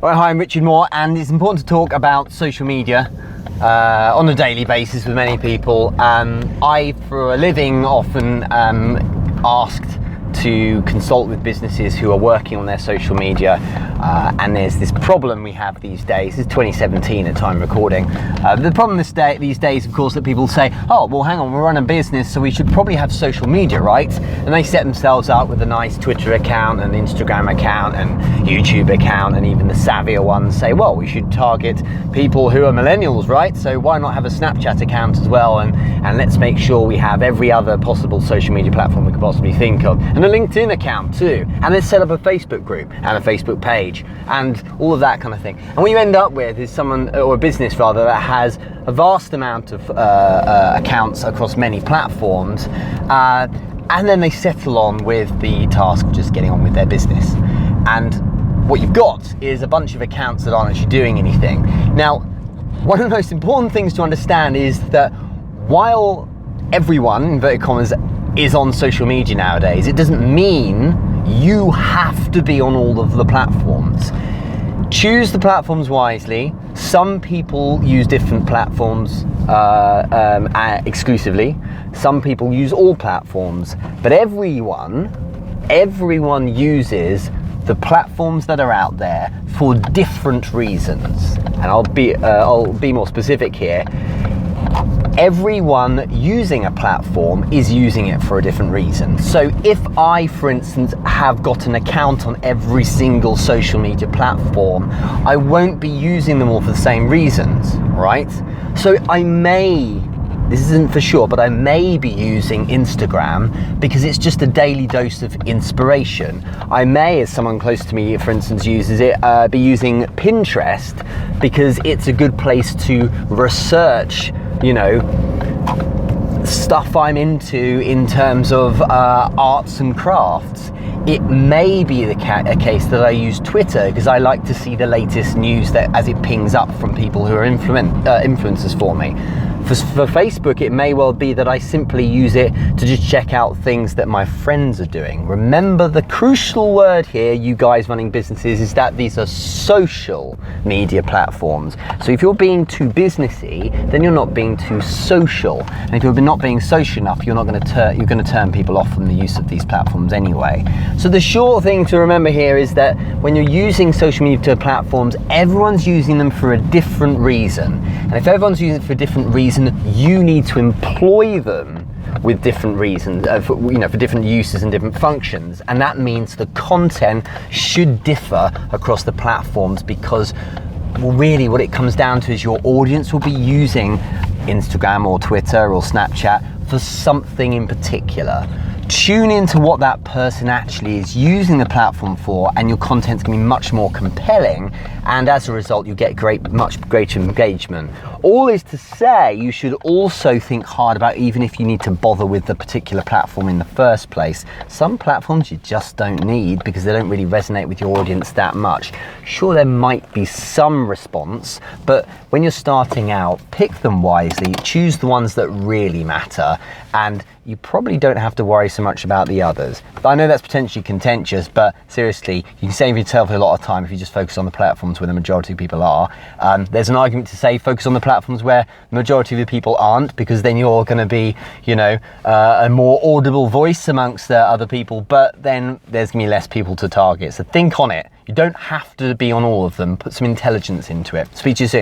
Right, hi, I'm Richard Moore, and it's important to talk about social media on a daily basis with many people. I, for a living, often asked to consult with businesses who are working on their social media, and there's this problem we have these days. This is 2017 at time of recording. The problem these days, of course, that people say, oh, well, hang on, we're running a business, so we should probably have social media, right? And they set themselves up with a nice Twitter account, and Instagram account, and YouTube account, and even the savvier ones say, well, we should target people who are millennials, right? So why not have a Snapchat account as well, and let's make sure we have every other possible social media platform we could possibly think of, and a LinkedIn account too, and let's set up a Facebook group and a Facebook page and all of that kind of thing. And what you end up with is someone, or a business rather, that has a vast amount of accounts across many platforms, and then they settle on with the task of just getting on with their business. And what you've got is a bunch of accounts that aren't actually doing anything. Now, one of the most important things to understand is that while everyone, inverted commas, is on social media nowadays, it doesn't mean you have to be on all of the platforms. Choose the platforms wisely. Some people use different platforms exclusively. Some people use all platforms, but everyone uses the platforms that are out there for different reasons. And I'll be more specific here. Everyone using a platform is using it for a different reason. So if I, for instance, have got an account on every single social media platform, I won't be using them all for the same reasons, right? So I may, this isn't for sure, but I may be using Instagram because it's just a daily dose of inspiration. I may, as someone close to me, for instance, uses it, be using Pinterest because it's a good place to research, you know, stuff I'm into in terms of arts and crafts. It may be a case that I use Twitter because I like to see the latest news that as it pings up from people who are influencers for me. For Facebook, it may well be that I simply use it to just check out things that my friends are doing. Remember, the crucial word here, you guys running businesses, is that these are social media platforms. So if you're being too businessy, then you're not being too social. And if you're not being social enough, you're going to turn people off from the use of these platforms anyway. So the short thing to remember here is that when you're using social media platforms, everyone's using them for a different reason. And if everyone's using it for a different reason, you need to employ them with different reasons, for different uses and different functions. And that means the content should differ across the platforms because, well, really what it comes down to is your audience will be using Instagram or Twitter or Snapchat for something in particular. Tune into what that person actually is using the platform for, and your content's going to be much more compelling, and as a result you get much greater engagement. All is to say, you should also think hard about even if you need to bother with the particular platform in the first place. Some platforms you just don't need because they don't really resonate with your audience that much. Sure, there might be some response, but when you're starting out, pick them wisely, choose the ones that really matter, and you probably don't have to worry so much about the others. I know that's potentially contentious, but seriously, you can save yourself a lot of time if you just focus on the platforms where the majority of people are. There's an argument to say focus on the platforms where the majority of the people aren't, because then you're going to be, a more audible voice amongst other people, but then there's going to be less people to target. So think on it. You don't have to be on all of them. Put some intelligence into it. Speak to you soon.